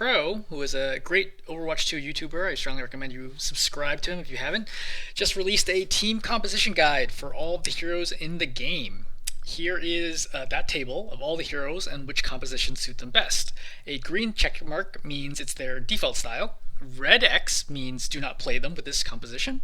KROW, who is a great Overwatch 2 YouTuber. I strongly recommend you subscribe to him if you haven't. Just released a team composition guide for all of the heroes in the game. Here is that table of all the heroes and which compositions suit them best. A green check mark means it's their default style. Red X means do not play them with this composition.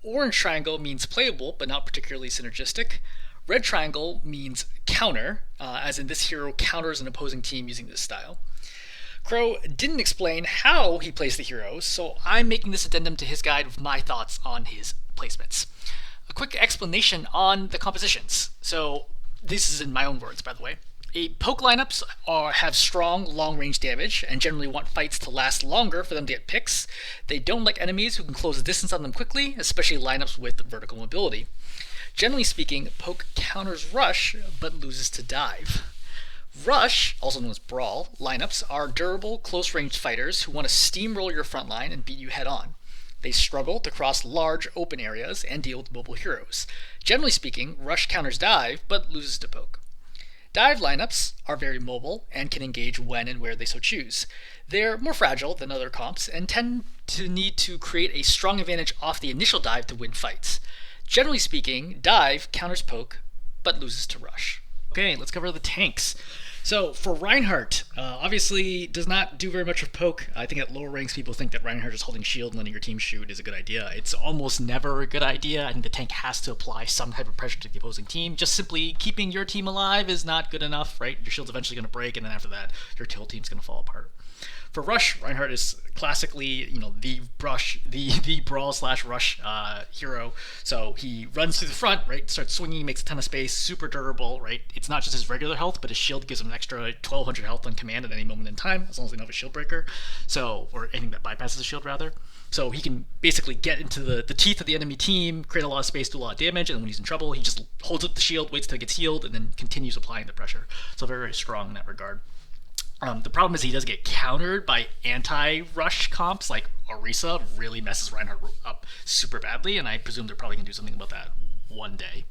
Orange triangle means playable but not particularly synergistic. Red triangle means counter, as in this hero counters an opposing team using this style. KROW didn't explain how he plays the heroes, so I'm making this addendum to his guide with my thoughts on his placements. A quick explanation on the compositions. So this is in my own words, by the way. Poke lineups have strong long-range damage and generally want fights to last longer for them to get picks. They don't like enemies who can close the distance on them quickly, especially lineups with vertical mobility. Generally speaking, Poke counters Rush but loses to Dive. Rush, also known as Brawl, lineups are durable, close-range fighters who want to steamroll your front line and beat you head-on. They struggle to cross large open areas and deal with mobile heroes. Generally speaking, Rush counters Dive but loses to Poke. Dive lineups are very mobile and can engage when and where they so choose. They're more fragile than other comps and tend to need to create a strong advantage off the initial dive to win fights. Generally speaking, Dive counters Poke but loses to Rush. Okay, let's cover the tanks. So for Reinhardt, obviously does not do very much with Poke. I think at lower ranks people think that Reinhardt just holding shield and letting your team shoot is a good idea. It's almost never a good idea. I think the tank has to apply some type of pressure to the opposing team. Just simply keeping your team alive is not good enough, right? Your shield's eventually going to break, and then after that, your whole team's going to fall apart. For Rush, Reinhardt is classically, the brawl slash rush hero. So he runs through the front, right? Starts swinging, makes a ton of space, super durable, right? It's not just his regular health, but his shield gives him an extra 1,200 health on command at any moment in time, as long as they know of a shield breaker. Or anything that bypasses a shield, rather. So he can basically get into the teeth of the enemy team, create a lot of space, do a lot of damage, and then when he's in trouble, he just holds up the shield, waits till it gets healed, and then continues applying the pressure. So very, very strong in that regard. The problem is he does get countered by anti-rush comps, like Orisa really messes Reinhardt up super badly, and I presume they're probably going to do something about that one day.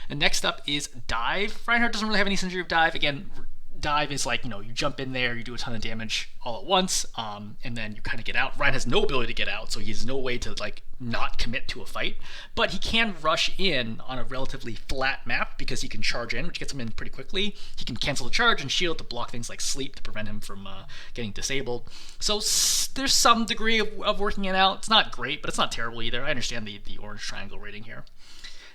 And next up is Dive. Reinhardt doesn't really have any synergy with Dive. Again, Dive is like, you jump in there, you do a ton of damage all at once, and then you kind of get out. Ryan has no ability to get out, so he has no way to not commit to a fight. But he can rush in on a relatively flat map because he can charge in, which gets him in pretty quickly. He can cancel the charge and shield to block things like sleep to prevent him from getting disabled. So there's some degree of working it out. It's not great, but it's not terrible either. I understand the orange triangle rating here.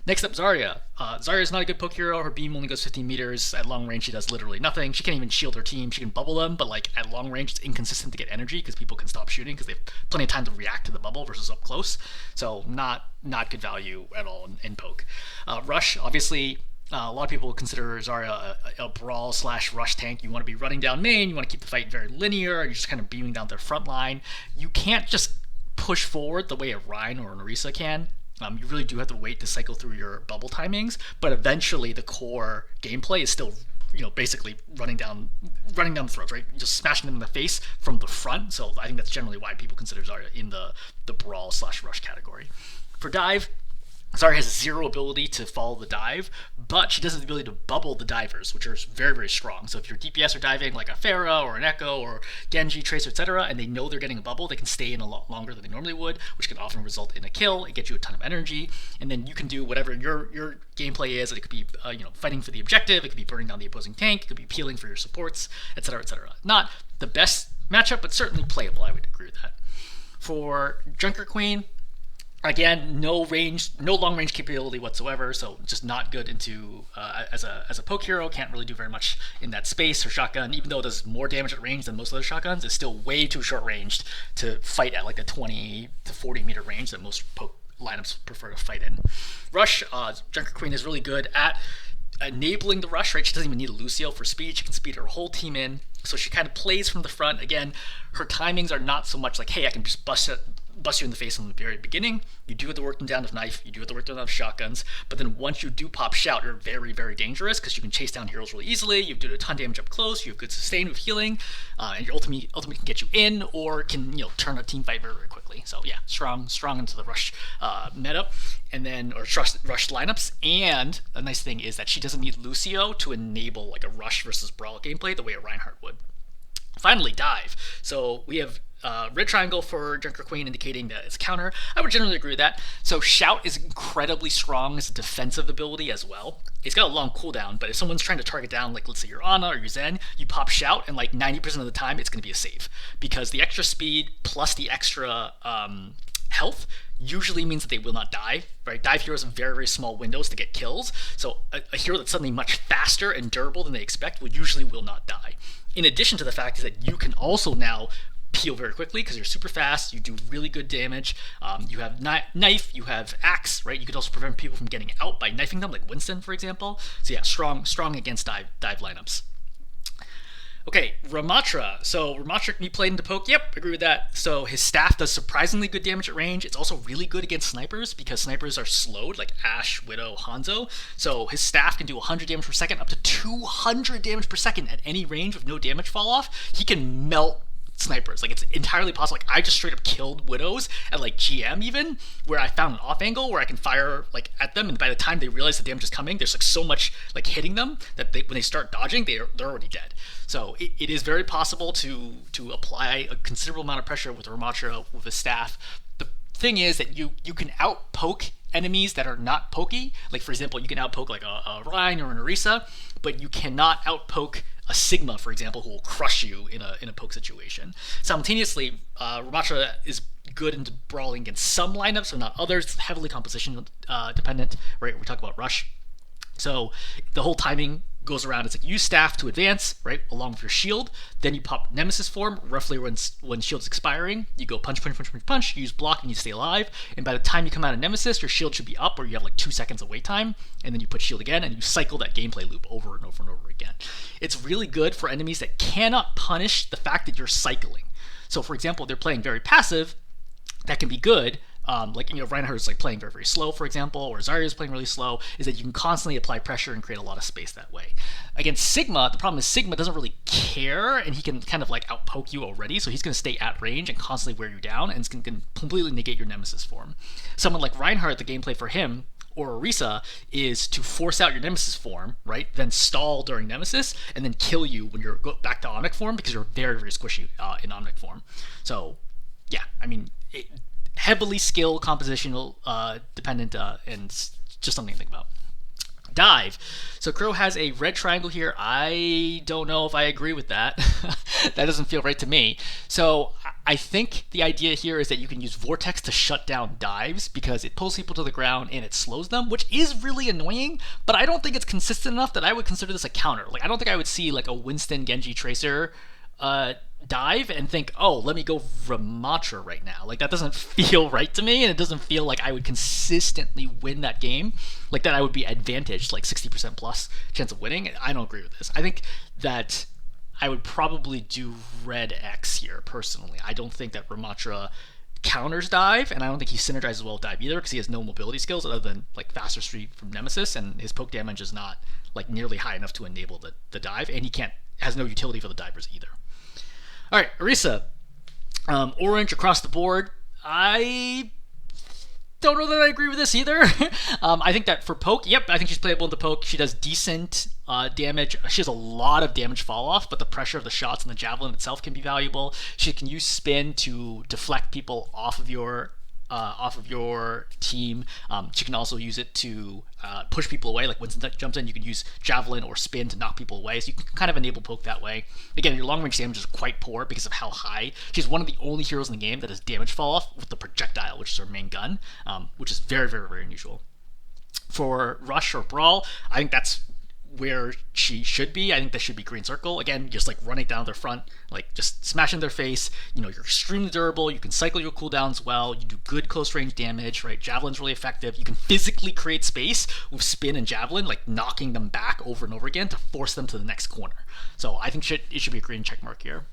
Next up, Zarya. Zarya is not a good poke hero. Her beam only goes 15 meters. At long range, she does literally nothing. She can't even shield her team. She can bubble them, but at long range, it's inconsistent to get energy because people can stop shooting because they have plenty of time to react to the bubble versus up close. So not good value at all in poke. Rush, obviously, a lot of people consider Zarya a brawl slash rush tank. You want to be running down main. You want to keep the fight very linear. You're just kind of beaming down their front line. You can't just push forward the way a Rein or an Orisa can. You really do have to wait to cycle through your bubble timings, but eventually the core gameplay is still, basically running down the throats, right? Just smashing them in the face from the front. So I think that's generally why people consider Zarya in the brawl slash rush category. For Dive, Zarya has zero ability to follow the dive, but she does have the ability to bubble the divers, which are very, very strong. So if your DPS are diving like a Pharah or an Echo or Genji, Tracer, etc., and they know they're getting a bubble, they can stay in a lot longer than they normally would, which can often result in a kill. It gets you a ton of energy, and then you can do whatever your gameplay is. It could be fighting for the objective, it could be burning down the opposing tank, it could be peeling for your supports, etc., etc. Not the best matchup, but certainly playable. I would agree with that. For Junker Queen, again, no long range capability whatsoever, so just not good into as a poke hero. Can't really do very much in that space. Her shotgun, even though it does more damage at range than most other shotguns, is still way too short ranged to fight at the 20 to 40 meter range that most poke lineups prefer to fight in. Rush, Junker Queen is really good at enabling the rush, right? She doesn't even need a Lucio for speed. She can speed her whole team in, so she kind of plays from the front. Again, her timings are not so much like, hey, I can just bust you in the face from the very beginning. You do have to work them down with knife, you do have to work them down with shotguns, but then once you do pop shout, you're very, very dangerous because you can chase down heroes really easily, you do a ton of damage up close, you have good sustain with healing, and your ultimate can get you in or can turn a team fight very, very quickly. So yeah, strong into the rush meta, and then rush lineups. And a nice thing is that she doesn't need Lucio to enable a rush versus brawl gameplay the way a Reinhardt would. Finally, dive. So we have red triangle for Junker Queen, indicating that it's counter. I would generally agree with that. So Shout is incredibly strong as a defensive ability as well. It's got a long cooldown, but if someone's trying to target down, like let's say your Ana or your Zen, you pop Shout, and like 90% of the time it's going to be a save because the extra speed plus the extra health usually means that they will not die. Right? Dive heroes have very, very small windows to get kills, so a hero that's suddenly much faster and durable than they expect will not die. In addition to the fact is that you can also now peel very quickly because you're super fast. You do really good damage. You have knife. You have axe. Right. You could also prevent people from getting out by knifing them, like Winston, for example. So yeah, strong against dive lineups. Okay, Ramatra. So Ramatra can be played into poke. Yep, agree with that. So his staff does surprisingly good damage at range. It's also really good against snipers because snipers are slowed, like Ashe, Widow, Hanzo. So his staff can do 100 damage per second, up to 200 damage per second at any range with no damage fall off. He can melt snipers. Like, it's entirely possible. Like, I just straight up killed widows at like GM even, where I found an off angle where I can fire like at them, and by the time they realize the damage is coming, there's like so much like hitting them that when they start dodging, they're already dead. So it is very possible to apply a considerable amount of pressure with Ramatra with a staff. The thing is that you can out poke enemies that are not pokey. Like, for example, you can out poke like a Rhine or an Orisa, but you cannot out poke a Sigma, for example, who will crush you in a poke situation. Simultaneously, Ramatra is good in brawling against some lineups, but not others. It's heavily composition dependent, right? We talk about rush. So the whole timing goes around. It's like use staff to advance, right, along with your shield. Then you pop Nemesis form roughly when shield's expiring. You go punch, use block, and you stay alive. And by the time you come out of Nemesis, your shield should be up, or you have like 2 seconds of wait time. And then you put shield again, and you cycle that gameplay loop over and over and over again. It's really good for enemies that cannot punish the fact that you're cycling. So, for example, they're playing very passive. That can be good. Like, Reinhardt is like playing very, very slow, for example, or Zarya is playing really slow, is that you can constantly apply pressure and create a lot of space that way. Against Sigma, the problem is Sigma doesn't really care, and he can kind of like outpoke you already, so he's going to stay at range and constantly wear you down, and it's going to completely negate your Nemesis form. Someone like Reinhardt, the gameplay for him, or Orisa, is to force out your Nemesis form, right? Then stall during Nemesis, and then kill you when you're back to Omnic form, because you're very, very squishy in Omnic form. So, yeah, I mean, heavily skill compositional dependent and just something to think about. Dive. So KROW has a red triangle here. I don't know if I agree with that. That doesn't feel right to me. So I think the idea here is that you can use Vortex to shut down dives because it pulls people to the ground and it slows them, which is really annoying, but I don't think it's consistent enough that I would consider this a counter. Like, I don't think I would see like a Winston Genji Tracer dive and think, oh, let me go Ramatra right now. Like, that doesn't feel right to me, and it doesn't feel like I would consistently win that game. Like, that I would be advantaged, like 60% plus chance of winning. I don't agree with this. I think that I would probably do Red X here, personally. I don't think that Ramatra counters dive, and I don't think he synergizes well with dive either, because he has no mobility skills other than like faster street from Nemesis, and his poke damage is not like nearly high enough to enable the dive, and he has no utility for the divers either. All right, Orisa, orange across the board. I don't know that I agree with this either. I think that for poke, yep, I think she's playable into poke. She does decent damage. She has a lot of damage fall off, but the pressure of the shots and the javelin itself can be valuable. She can use spin to deflect people off of your team. She can also use it to push people away. Like, when jumps in, you can use javelin or spin to knock people away. So you can kind of enable poke that way. Again, your long range damage is quite poor because of how high. She's one of the only heroes in the game that has damage fall off with the projectile, which is her main gun, which is very, very, very unusual. For rush or brawl, I think that's where she should be. I think that should be green circle. Again, just like running down their front, like just smashing their face. You're extremely durable. You can cycle your cooldowns well. You do good close range damage, right? Javelin's really effective. You can physically create space with spin and javelin, like knocking them back over and over again to force them to the next corner. So I think it should be a green check mark here.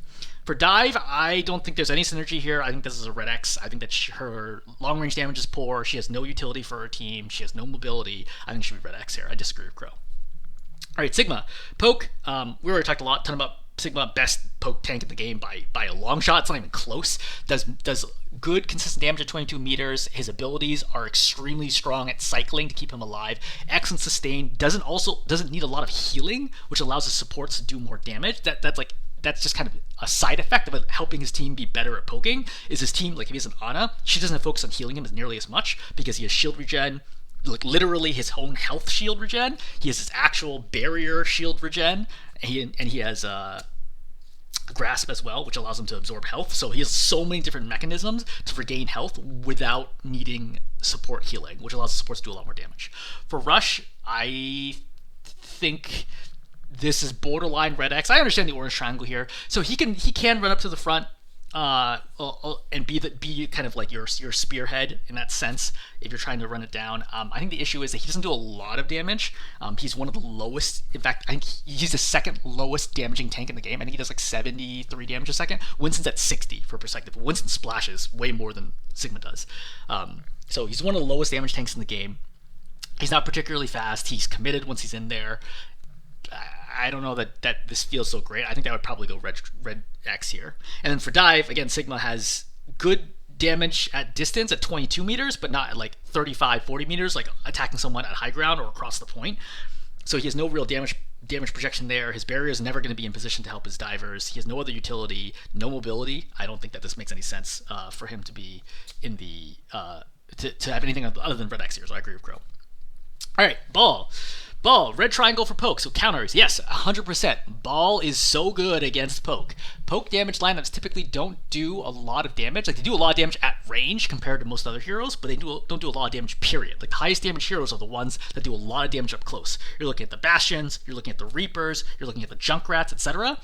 For dive, I don't think there's any synergy here. I think this is a red X. I think that her long range damage is poor. She has no utility for her team. She has no mobility. I think she should be red X here. I disagree with KROW. All right, Sigma. Poke, we already talked a ton about Sigma, best poke tank in the game by a long shot. It's not even close. Does good, consistent damage at 22 meters. His abilities are extremely strong at cycling to keep him alive. Excellent sustain. Doesn't need a lot of healing, which allows his supports to do more damage. That's like that's just kind of a side effect of helping his team be better at poking. Is his team, like if he has an Ana, she doesn't focus on healing him as nearly as much because he has shield regen, like literally his own health shield regen. He has his actual barrier shield regen, and he has grasp as well, which allows him to absorb health. So he has so many different mechanisms to regain health without needing support healing, which allows the supports to do a lot more damage. For Rush, I think this is borderline red X. I understand the orange triangle here, so he can run up to the front and be kind of like your spearhead in that sense if you're trying to run it down. I think the issue is that he doesn't do a lot of damage. He's one of the lowest. In fact, I think he's the second lowest damaging tank in the game. I think he does like 73 damage a second. Winston's at 60 for perspective. Winston splashes way more than Sigma does. So he's one of the lowest damage tanks in the game. He's not particularly fast. He's committed once he's in there. I don't know that this feels so great. I think that would probably go red X here. And then for dive, again, Sigma has good damage at distance at 22 meters, but not at like 35, 40 meters, like attacking someone at high ground or across the point. So he has no real damage projection there. His barrier is never going to be in position to help his divers. He has no other utility, no mobility. I don't think that this makes any sense for him to be in the to have anything other than red X here. So I agree with KROW. All right, Ball, red triangle for poke, so counters. Yes, 100%. Ball is so good against poke. Poke damage lineups typically don't do a lot of damage. Like, they do a lot of damage at range compared to most other heroes, but they don't do a lot of damage, period. Like, the highest damage heroes are the ones that do a lot of damage up close. You're looking at the Bastions, you're looking at the Reapers, you're looking at the Junkrats, etc.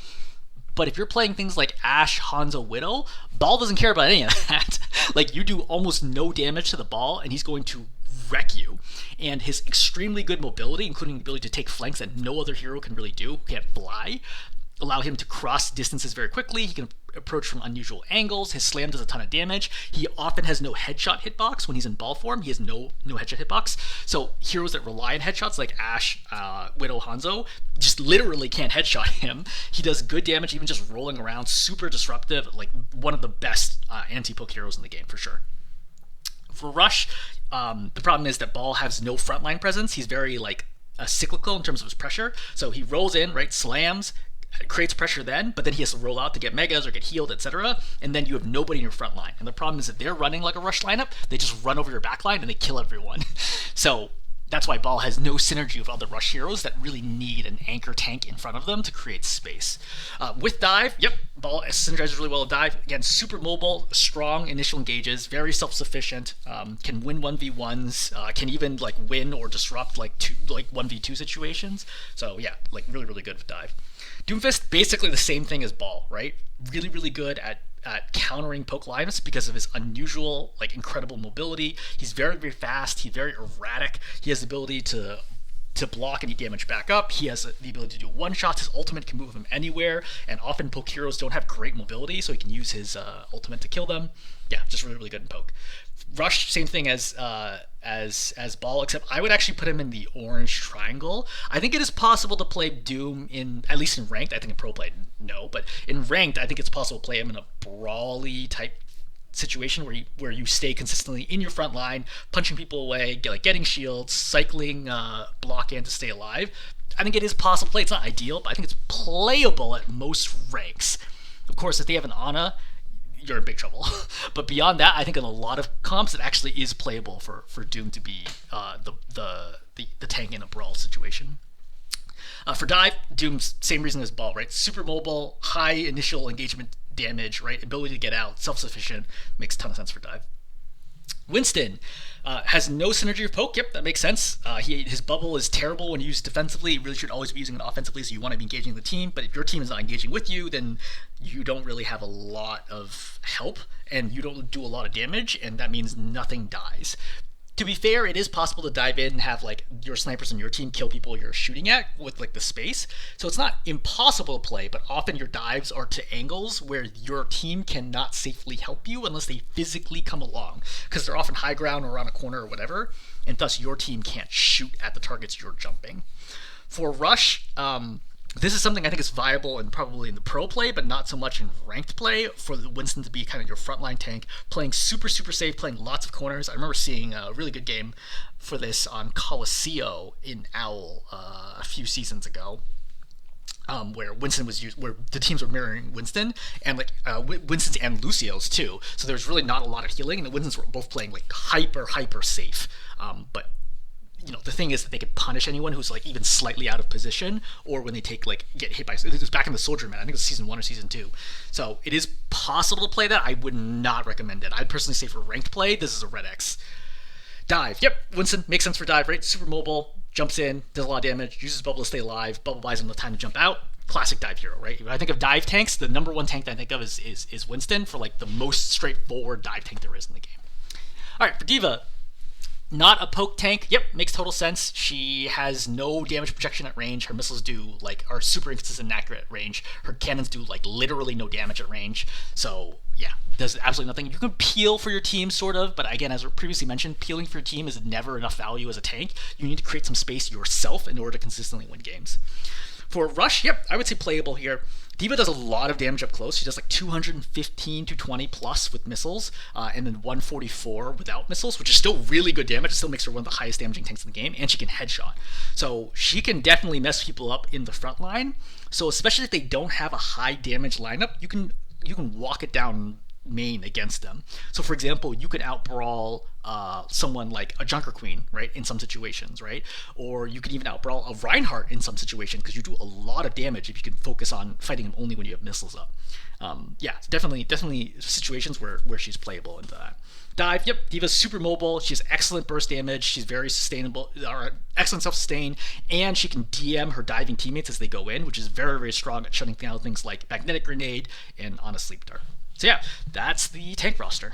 But if you're playing things like Ashe, Hanzo, Widow, Ball doesn't care about any of that. Like, you do almost no damage to the Ball, and he's going to wreck you. And his extremely good mobility, including the ability to take flanks that no other hero can really do, can't fly, allow him to cross distances very quickly. He can approach from unusual angles. His slam does a ton of damage. He often has no headshot hitbox when he's in ball form. He has no headshot hitbox. So heroes that rely on headshots like Ashe, Widow, Hanzo just literally can't headshot him. He does good damage even just rolling around. Super disruptive. Like one of the best anti-poke heroes in the game for sure. For Rush, the problem is that Ball has no frontline presence. He's very like cyclical in terms of his pressure. So he rolls in, right, slams, creates pressure then, but then he has to roll out to get megas or get healed, etc. And then you have nobody in your front line. And the problem is that they're running like a Rush lineup. They just run over your back line and they kill everyone. So that's why Ball has no synergy with other Rush heroes that really need an anchor tank in front of them to create space. With dive, yep, Ball synergizes really well with dive. Again, super mobile, strong initial engages, very self-sufficient, can win 1v1s, can even like win or disrupt like 1v2 situations. So yeah, like really, really good with dive. Doomfist, basically the same thing as Ball, right? Really, really good at countering poke lineups because of his unusual, like incredible mobility. He's very, very fast. He's very erratic. He has the ability to block any damage back up. He has the ability to do one shots. His ultimate can move him anywhere, and often poke heroes don't have great mobility, so he can use his ultimate to kill them. Yeah, just really, really good in poke. Rush, same thing as Ball, except I would actually put him in the orange triangle. I think it is possible to play Doom in, at least in ranked. I think in pro play, no, but in ranked, I think it's possible to play him in a brawly type situation where you stay consistently in your front line, punching people away, like getting shields, cycling block in to stay alive. I think it is possible to play. It's not ideal, but I think it's playable at most ranks. Of course, if they have an Ana, you're in big trouble. But beyond that, I think in a lot of comps, it actually is playable for Doom to be the tank in a brawl situation. For dive, Doom's same reason as Ball, right? Super mobile, high initial engagement damage, right? Ability to get out, self-sufficient, makes a ton of sense for dive. Winston has no synergy with poke. Yep, that makes sense. His bubble is terrible when used defensively. You really should always be using it offensively, so you want to be engaging the team. But if your team is not engaging with you, then you don't really have a lot of help, and you don't do a lot of damage, and that means nothing dies. To be fair, it is possible to dive in and have like your snipers on your team kill people you're shooting at with like the space. So it's not impossible to play, but often your dives are to angles where your team cannot safely help you unless they physically come along, because they're often high ground or around a corner or whatever, and thus your team can't shoot at the targets you're jumping. For Rush, this is something I think is viable and probably in the pro play, but not so much in ranked play, for Winston to be kind of your frontline tank, playing super, super safe, playing lots of corners. I remember seeing a really good game for this on Colosseo in Owl a few seasons ago. where Winston was used, where the teams were mirroring Winston and like Winston's and Lucio's too. So there's really not a lot of healing, and the Winstons were both playing like hyper safe. But the thing is that they could punish anyone who's like even slightly out of position, or when they take like get hit by. It was back in the Soldier Man. I think it was season 1 or season 2. So it is possible to play that. I would not recommend it. I'd personally say for ranked play, this is a red X. Dive. Yep, Winston makes sense for dive, right? Super mobile, jumps in, does a lot of damage, uses bubble to stay alive. Bubble buys him the time to jump out. Classic dive hero, right? When I think of dive tanks, the number one tank that I think of is Winston for like the most straightforward dive tank there is in the game. All right, for D.Va, not a poke tank. Yep, makes total sense. She has no damage projection at range. Her missiles are super inconsistent and accurate at range. Her cannons do like literally no damage at range. So yeah, does absolutely nothing. You can peel for your team sort of, but again, as previously mentioned, peeling for your team is never enough value as a tank. You need to create some space yourself in order to consistently win games. For Rush, yep, I would say playable here. D.Va does a lot of damage up close. She does like 215 to 20 plus with missiles, and then 144 without missiles, which is still really good damage. It still makes her one of the highest damaging tanks in the game, and she can headshot. So she can definitely mess people up in the front line. So especially if they don't have a high damage lineup, you can walk it down main against them. So for example, you could outbrawl someone like a Junker Queen, right, in some situations, right? Or you can even outbrawl a Reinhardt in some situations because you do a lot of damage if you can focus on fighting him only when you have missiles up. Yeah, definitely situations where she's playable into that. Dive, yep, D.Va's super mobile. She has excellent burst damage. She's very sustainable, or excellent self-sustain, and she can DM her diving teammates as they go in, which is very strong at shutting down things like Magnetic Grenade and On a Sleep Dart. So yeah, that's the tank roster.